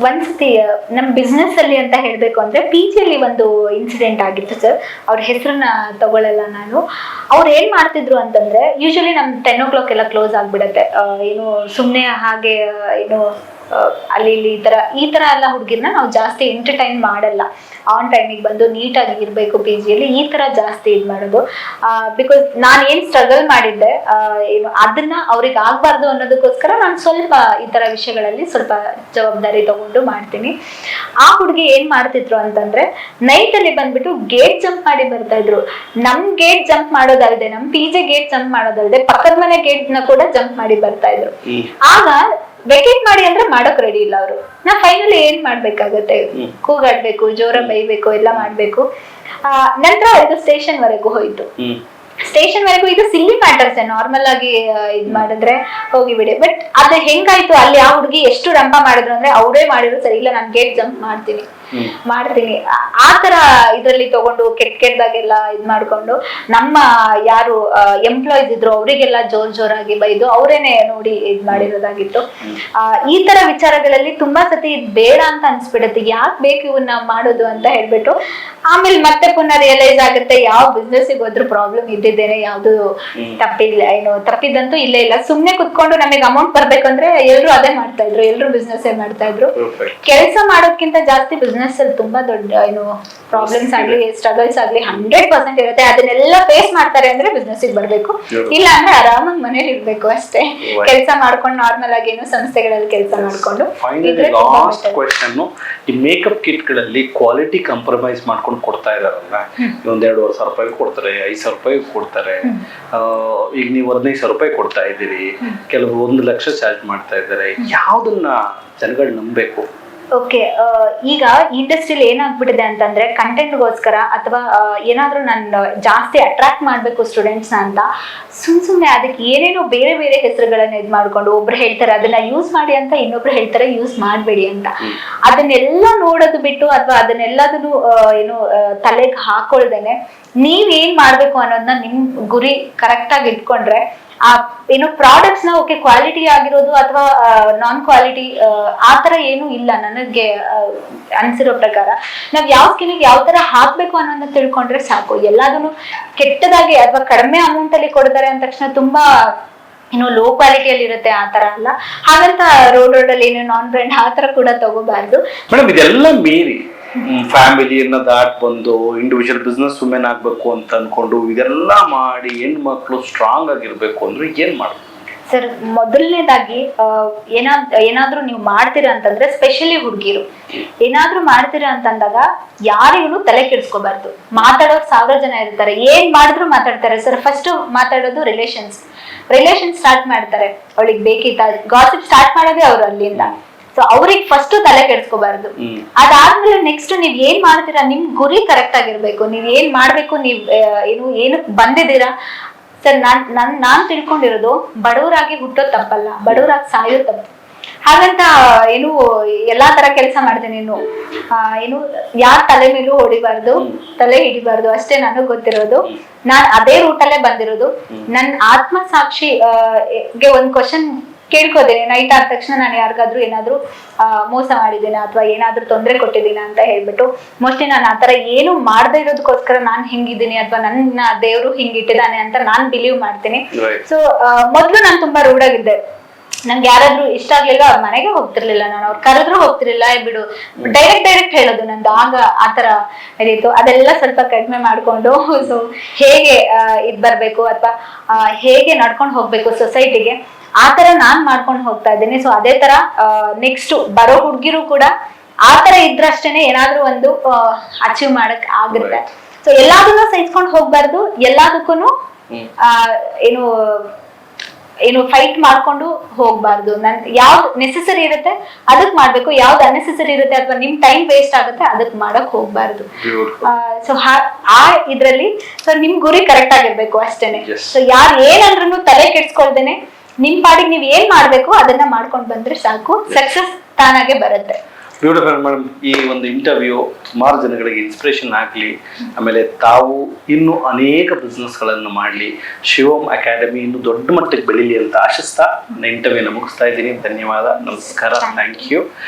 ಒಂದ್ಸತಿ ನಮ್ಮ ಬಿಸ್ನೆಸ್ ಅಲ್ಲಿ ಅಂತ ಹೇಳ್ಬೇಕು ಅಂದ್ರೆ PGಯಲ್ಲಿ ಒಂದು ಇನ್ಸಿಡೆಂಟ್ ಆಗಿತ್ತು ಸರ್. ಅವ್ರ ಹೆಸರನ್ನ ತಗೊಳ್ಳಲ್ಲ ನಾನು. ಅವ್ರು ಏನ್ ಮಾಡ್ತಿದ್ರು ಅಂತಂದ್ರೆ, ಯೂಶಲಿ ನಮ್ 10 o'clock ಎಲ್ಲ ಕ್ಲೋಸ್ ಆಗ್ಬಿಡತ್ತೆ. ಏನು ಸುಮ್ನೆ ಹಾಗೆ ಏನು ಅಲ್ಲಿ ಇಲ್ಲಿ ಈ ತರ ಎಲ್ಲ ಹುಡುಗಿರ್ನ ನಾವು ಜಾಸ್ತಿ ಎಂಟರ್ಟೈನ್ ಮಾಡಲ್ಲ. ಆನ್ ಟೈಮಿಗೆ ಬಂದು ನೀಟಾಗಿ ಇರಬೇಕು PGಯಲ್ಲಿ, ಈ ತರ ಜಾಸ್ತಿ ಇದು ಮಾಡೋದು. ಬಿಕಾಸ್ ನಾನು ಏನ್ ಸ್ಟ್ರಗಲ್ ಮಾಡಿದ್ದೆ ಏನು ಅದನ್ನ ಅವ್ರಿಗೆ ಆಗ್ಬಾರ್ದು ಅನ್ನೋದಕ್ಕೋಸ್ಕರ ನಾನು ಸ್ವಲ್ಪ ಈ ತರ ವಿಷಯಗಳಲ್ಲಿ ಸ್ವಲ್ಪ ಜವಾಬ್ದಾರಿ ತಗೊಂಡು ಮಾಡ್ತೀನಿ. ಆ ಹುಡುಗಿ ಏನ್ ಮಾಡ್ತಿದ್ರು ಅಂತಂದ್ರೆ, ನೈಟ್ ಅಲ್ಲಿ ಬಂದ್ಬಿಟ್ಟು ಗೇಟ್ ಜಂಪ್ ಮಾಡಿ ಬರ್ತಾ ಇದ್ರು. ನಮ್ ಗೇಟ್ ಜಂಪ್ ಮಾಡೋದಲ್ದೆ, ನಮ್ PG ಗೇಟ್ ಜಂಪ್ ಮಾಡೋದಲ್ದೆ ಪಕ್ಕದ ಮನೆ ಗೇಟ್ ನ ಕೂಡ ಜಂಪ್ ಮಾಡಿ ಬರ್ತಾ ಇದ್ರು. ಆಗ ವೆಕೇಟ್ ಮಾಡಿ ಅಂದ್ರೆ ಮಾಡಕ್ ರೆಡಿ ಇಲ್ಲ ಅವರು. ನಾ ಫೈನಲಿ ಏನ್ ಮಾಡ್ಬೇಕಾಗತ್ತೆ, ಕೂಗಾಡ್ಬೇಕು, ಜೋರ ಬೈಬೇಕು, ಎಲ್ಲ ಮಾಡ್ಬೇಕು. ನಂತರ ಇದು ಸ್ಟೇಷನ್ ವರೆಗೂ ಹೋಯ್ತು. ಸ್ಟೇಷನ್ ವರೆಗೂ ಇದು ಸಿಲ್ಲಿ ಮ್ಯಾಟರ್ಸ್, ನಾರ್ಮಲ್ ಆಗಿ ಇದ್ ಮಾಡಿದ್ರೆ ಹೋಗಿ ಬಿಡಿ. ಬಟ್ ಅದ್ ಹೆಂಗಾಯ್ತು, ಅಲ್ಲಿ ಆ ಹುಡುಗಿ ಎಷ್ಟು ರಂಪ ಮಾಡಿದ್ರು ಅಂದ್ರೆ, ಅವರೇ ಮಾಡಿದ್ರು ಸರಿ ಇಲ್ಲ ನಾನು ಗೇಟ್ ಜಂಪ್ ಮಾಡ್ತೀನಿ ಆ ತರ ಇದ್ರಲ್ಲಿ ತಗೊಂಡು ಕೆಟ್ಟದಾಗೆಲ್ಲ ಇದ್ ಮಾಡ್ಕೊಂಡು, ನಮ್ಮ ಯಾರು ಎಂಪ್ಲಾಯೀಸ್ ಇದ್ರು ಅವರಿಗೆಲ್ಲ ಜೋರಾಗಿ ಬೈದು ಅವರೇನೆ ನೋಡಿ ಇದ್ ಮಾಡಿರೋದಾಗಿತ್ತು. ಈ ತರ ವಿಚಾರಗಳಲ್ಲಿ ತುಂಬಾ ಸತಿ ಇದ್ ಬೇಡ ಅಂತ ಅನ್ಸ್ಬಿಡತ್ತೆ, ಯಾಕೆ ಬೇಕು ಇವನ್ನ ಮಾಡೋದು ಅಂತ ಹೇಳ್ಬಿಟ್ಟು. ಆಮೇಲೆ ಮತ್ತೆ ಪುನಃ ರಿಯಲೈಸ್ ಆಗುತ್ತೆ, ಯಾವ ಬಿಸ್ನೆಸ್ ಹೋದ್ರು ಪ್ರಾಬ್ಲಮ್ ಇದ್ದಿದ್ದೇನೆ, ಯಾವ್ದು ತಪ್ಪಿಲ್ಲ, ಏನು ತಪ್ಪಿದ್ದಂತೂ ಇಲ್ಲೇ ಇಲ್ಲ. ಸುಮ್ನೆ ಕುತ್ಕೊಂಡು ನಮಗೆ ಅಮೌಂಟ್ ಬರ್ಬೇಕಂದ್ರೆ ಎಲ್ರು ಅದೇ ಮಾಡ್ತಾ ಇದ್ರು, ಎಲ್ರು ಬಿಸ್ನೆಸ್ ಮಾಡ್ತಾ ಇದ್ರು. ಕೆಲಸ ಮಾಡೋದ್ಕಿಂತ ಜಾಸ್ತಿ ಬಿಸ್ನೆಸ್ ಅಲ್ಲಿ ತುಂಬಾ ದೊಡ್ಡ ಏನು ಪ್ರಾಬ್ಲಮ್ಸ್ ಆಗ್ಲಿ ಸ್ಟ್ರಗಲ್ಸ್ ಆಗ್ಲಿ 100% ಇರುತ್ತೆ. ಅದನ್ನೆಲ್ಲ ಫೇಸ್ ಮಾಡ್ತಾರೆ ಅಂದ್ರೆ ಬಿಸ್ನೆಸ್ ಬರ್ಬೇಕು, ಇಲ್ಲ ಅಂದ್ರೆ ಆರಾಮಾಗಿ ಮನೇಲಿ ಇರ್ಬೇಕು ಅಷ್ಟೇ. ಕೆಲಸ ಮಾಡ್ಕೊಂಡು ನಾರ್ಮಲ್ ಆಗಿ ಏನು ಸಂಸ್ಥೆಗಳಲ್ಲಿ ಕೆಲಸ ಮಾಡ್ಕೊಂಡು. ಲಾಸ್ಟ್ ಕ್ವೆಶ್ಚನ್, ಈ ಮೇಕಪ್ ಕಿಟ್ ಗಳಲ್ಲಿ ಕ್ವಾಲಿಟಿ ಕಾಂಪ್ರಮೈಸ್ ಮಾಡ್ಕೊಂಡು ಕೊಡ್ತಾ ಇದಾರಲ್ಲ, ಒಂದ್ 2,500 ರೂಪಾಯಿ ಕೊಡ್ತಾರೆ, 5,000 ರೂಪಾಯಿ ಕೊಡ್ತಾರೆ. ಈಗ ನೀವು 15,000 ರೂಪಾಯಿ ಕೊಡ್ತಾ ಇದ್ದೀರಿ, ಕೆಲವರು 1 ಲಕ್ಷ ಚಾರ್ಜ್ ಮಾಡ್ತಾ ಇದ್ದಾರೆ. ಯಾವ್ದನ್ನ ಜನಗಳು ನಂಬಬೇಕು? ಓಕೆ, ಈಗ ಇಂಡಸ್ಟ್ರಿಯಲ್ಲಿ ಏನಾಗ್ಬಿಟ್ಟಿದೆ ಅಂತಂದ್ರೆ, ಕಂಟೆಂಟ್ಗೋಸ್ಕರ ಅಥವಾ ಏನಾದ್ರೂ ನಾನು ಜಾಸ್ತಿ ಅಟ್ರಾಕ್ಟ್ ಮಾಡ್ಬೇಕು ಸ್ಟೂಡೆಂಟ್ಸ್ನ ಅಂತ ಸುಮ್ನೆ ಅದಕ್ಕೆ ಏನೇನೋ ಬೇರೆ ಬೇರೆ ಹೆಸರುಗಳನ್ನ ಇದ್ ಮಾಡ್ಕೊಂಡು, ಒಬ್ರು ಹೇಳ್ತಾರೆ ಅದನ್ನ ಯೂಸ್ ಮಾಡಿ ಅಂತ, ಇನ್ನೊಬ್ರು ಹೇಳ್ತಾರೆ ಯೂಸ್ ಮಾಡ್ಬೇಡಿ ಅಂತ. ಅದನ್ನೆಲ್ಲ ನೋಡೋದು ಬಿಟ್ಟು ಅಥವಾ ಅದನ್ನೆಲ್ಲದನ್ನು ಏನು ತಲೆಗೆ ಹಾಕೊಳ್ದೇನೆ ನೀವ್ ಏನ್ ಮಾಡ್ಬೇಕು ಅನ್ನೋದನ್ನ ನಿಮ್ ಗುರಿ ಕರೆಕ್ಟ್ ಆಗಿ ಇಟ್ಕೊಂಡ್ರೆ, ಆ ಏನು ಪ್ರಾಡಕ್ಟ್ಸ್ ನ ಓಕೆ ಕ್ವಾಲಿಟಿ ಆಗಿರೋದು ಅಥವಾ ನಾನ್ ಕ್ವಾಲಿಟಿ ಆತರ ಏನು ಇಲ್ಲ ನನಗೆ ಅನ್ಸಿರೋ ಪ್ರಕಾರ. ನಾವ್ ಯಾವ ಸ್ಕಿನ್ಗೆ ಯಾವ ತರ ಹಾಕ್ಬೇಕು ಅನ್ನೋದನ್ನ ತಿಳ್ಕೊಂಡ್ರೆ ಸಾಕು. ಎಲ್ಲದನ್ನು ಕೆಟ್ಟದಾಗಿ ಅಥವಾ ಕಡಿಮೆ ಅಮೌಂಟ್ ಅಲ್ಲಿ ಕೊಡ್ತಾರೆ ಅಂದ ತಕ್ಷಣ ತುಂಬಾ ಏನು ಲೋ ಕ್ವಾಲಿಟಿಯಲ್ಲಿ ಇರುತ್ತೆ, ಆ ತರ ಅಲ್ಲ. ಹಾಗಂತ ರೋಡಲ್ಲಿ ಏನು ನಾನ್ ಬ್ರ್ಯಾಂಡ್ ಆ ತರ ಕೂಡ ತಗೋಬಾರ್ದು. ಮೇಡಮ್, ಇದೆಲ್ಲ ಮೀರಿ ಫ್ಯಾಮಿಲಿಯನ್ನ ದಾಟ್ ಬಂದು ಇಂಡಿವಿಜುವಲ್ ಬಿಸ್ನೆಸ್ ವುಮೆನ್ ಆಗ್ಬೇಕು ಅಂತ ಅನ್ಕೊಂಡು ಇದೆಲ್ಲ ಮಾಡಿ ಹೆಣ್ಮಕ್ಳು ಸ್ಟ್ರಾಂಗ್ ಆಗಿರ್ಬೇಕು ಅಂದ್ರೆ ಏನ್ ಮಾಡ್ಬೇಕು ಸರ್? ಮೊದಲನೇದಾಗಿ ಏನಾದ್ರೂ ನೀವು ಮಾಡ್ತೀರಾ ಅಂತಂದ್ರೆ, ಸ್ಪೆಷಲಿ ಹುಡುಗಿರು ಏನಾದ್ರೂ ಮಾಡ್ತೀರಾ ಅಂತಂದಾಗ ಯಾರಿಗೂ ತಲೆ ಕೆಡಿಸ್ಕೋಬಾರ್ದು. ಮಾತಾಡೋರು 1000 ಜನ ಇರ್ತಾರೆ, ಏನ್ ಮಾಡಿದ್ರು ಮಾತಾಡ್ತಾರೆ ಸರ್. ಫಸ್ಟ್ ಮಾತಾಡೋದು ರಿಲೇಷನ್ ಸ್ಟಾರ್ಟ್ ಮಾಡ್ತಾರೆ. ಅವಳಿಗೆ ಬೇಕಿತ್ತ ಗಾಸಿಪ್ ಸ್ಟಾರ್ಟ್ ಮಾಡೋದೇ ಅವ್ರು ಅಲ್ಲಿಂದ. ಸೊ ಅವ್ರಿಗೆ ಫಸ್ಟ್ ತಲೆ ಕೆಡಿಸ್ಕೋಬಾರ್ದು. ಅದಾದ್ಮೇಲೆ ನೆಕ್ಸ್ಟ್ ನೀವ್ ಏನ್ ಮಾಡ್ತೀರಾ, ನಿಮ್ ಗುರಿ ಕರೆಕ್ಟ್ ಆಗಿರ್ಬೇಕು. ನೀವ್ ಏನ್ ಮಾಡ್ಬೇಕು, ನೀವ್ ಏನಕ್ ಬಂದಿದ್ದೀರಾ ಸರ್. ನಾನ್ ತಿಳ್ಕೊಂಡಿರೋದು, ಬಡವರಾಗಿ ಹುಟ್ಟೋದ್ ತಪ್ಪಲ್ಲ, ಬಡವರಾಗಿ ಸಾಯೋದ್ ತಪ್ಪು. ಹಾಗಂತ ಏನು ಎಲ್ಲಾ ತರ ಕೆಲಸ ಮಾಡ್ತೀನಿ, ಏನು ಯಾರ ತಲೆ ಮೇಲೂ ಹೊಡಿಬಾರ್ದು, ತಲೆ ಹಿಡಿಬಾರ್ದು ಅಷ್ಟೇ ನನಗ್ ಗೊತ್ತಿರೋದು. ನಾನ್ ಅದೇ ರೂಟಲ್ಲೇ ಬಂದಿರೋದು. ನನ್ ಆತ್ಮಸಾಕ್ಷಿ ಗೆ ಒಂದ್ ಕ್ವಶನ್ ಕೇಳ್ಕೋದೇನೆ, ನೈಟ್ ಆದ ತಕ್ಷಣ ನಾನು ಯಾರಿಗಾದ್ರೂ ಏನಾದ್ರು ಮೋಸ ಮಾಡಿದ್ದೇನೆ ಅಥವಾ ಏನಾದ್ರೂ ತೊಂದರೆ ಕೊಟ್ಟಿದ್ದೀನ ಅಂತ ಹೇಳ್ಬಿಟ್ಟು. ಮೋಸ್ಟ್ಲಿ ನಾನು ಆತರ ಏನು ಮಾಡದೇ ಇರೋದಕ್ಕೋಸ್ಕರ ನಾನ್ ಹಿಂಗಿದ್ದೀನಿ ಅಥವಾ ನನ್ನ ದೇವ್ರು ಹಿಂಗಿಟ್ಟಿದ್ದಾನೆ ಅಂತ ನಾನ್ ಬಿಲೀವ್ ಮಾಡ್ತೀನಿ. ಸೊ ಮೊದ್ಲು ನಾನು ತುಂಬಾ ರೂಢಾಗಿದ್ದೆ. ನನ್ಗೆ ಯಾರಾದ್ರೂ ಇಷ್ಟ ಆಗ್ಲಿಲ್ಲ, ಅವ್ರ ಮನೆಗೆ ಹೋಗ್ತಿರ್ಲಿಲ್ಲ, ನಾನು ಅವ್ರು ಕರೆದ್ರು ಹೋಗ್ತಿರ್ಲಿಲ್ಲ, ಬಿಡು ಡೈರೆಕ್ಟ್ ಹೇಳೋದು ನಂದು. ಆಗ ಆತರ ಇದಿತ್ತು. ಅದೆಲ್ಲ ಸ್ವಲ್ಪ ಕಡಿಮೆ ಮಾಡ್ಕೊಂಡು, ಸೊ ಹೇಗೆ ಇದ್ ಬರ್ಬೇಕು ಅಥವಾ ಹೇಗೆ ನಡ್ಕೊಂಡು ಹೋಗ್ಬೇಕು ಸೊಸೈಟಿಗೆ, ಆತರ ನಾನ್ ಮಾಡ್ಕೊಂಡು ಹೋಗ್ತಾ ಇದ್ದೀನಿ. ಸೊ ಅದೇ ತರ ನೆಕ್ಸ್ಟ್ ಬರೋ ಹುಡ್ಗಿರು ಕೂಡ ಆತರ ಇದ್ರಷ್ಟೇನೆ ಏನಾದ್ರೂ ಒಂದು ಅಚೀವ್ ಮಾಡಕ್ ಆಗುತ್ತೆ. ಸೊ ಎಲ್ಲದನ್ನೂ ಸಹಿಸ್ಕೊಂಡು ಹೋಗ್ಬಾರ್ದು, ಎಲ್ಲದಕ್ಕೂ ಏನು ಫೈಟ್ ಮಾಡ್ಕೊಂಡು ಹೋಗ್ಬಾರ್ದು. ಯಾವ್ದು ನೆಸೆಸರಿ ಇರುತ್ತೆ ಅದಕ್ ಮಾಡ್ಬೇಕು, ಯಾವ್ದು ಅನ್ನೆಸೆಸರಿ ಇರುತ್ತೆ ಅಥವಾ ನಿಮ್ ಟೈಮ್ ವೇಸ್ಟ್ ಆಗುತ್ತೆ ಅದಕ್ ಮಾಡಕ್ ಹೋಗ್ಬಾರ್ದು. ಸೊ ಆ ಇದ್ರಲ್ಲಿ ಸೊ ನಿಮ್ ಗುರಿ ಕರೆಕ್ಟ್ ಆಗಿರ್ಬೇಕು ಅಷ್ಟೇನೆ. ಸೊ ಯಾರು ಏನಂದ್ರೂ ತಲೆ ಕೆಡ್ಸ್ಕೊಳ್ದೇನೆ ನಿಮ್ ಪಾಡಿಗೆ ನೀವ್ ಏನ್ ಮಾಡ್ಬೇಕು ಅದನ್ನ ಮಾಡ್ಕೊಂಡ್ ಬಂದ್ರೆ ಸಾಕು, ಸಕ್ಸಸ್ ತಾನಾಗೆ ಬರುತ್ತೆ. Beautiful madam. ಈ ಒಂದು ಇಂಟರ್ವ್ಯೂ ಸುಮಾರು ಜನಗಳಿಗೆ ಇನ್ಸ್ಪಿರೇಷನ್ ಆಗಲಿ, ಆಮೇಲೆ ತಾವು ಇನ್ನೂ ಅನೇಕ ಬಿಸ್ನೆಸ್ಗಳನ್ನು ಮಾಡಲಿ, ಶಿವಮ್ ಅಕಾಡೆಮಿ ಇನ್ನೂ ದೊಡ್ಡ ಮಟ್ಟಕ್ಕೆ ಬೆಳೀಲಿ ಅಂತ ಆಶಿಸ್ತಾ ನನ್ನ ಇಂಟರ್ವ್ಯೂನ ಮುಗಿಸ್ತಾ ಇದ್ದೀನಿ. ಧನ್ಯವಾದ, ನಮಸ್ಕಾರ, ಥ್ಯಾಂಕ್ ಯು.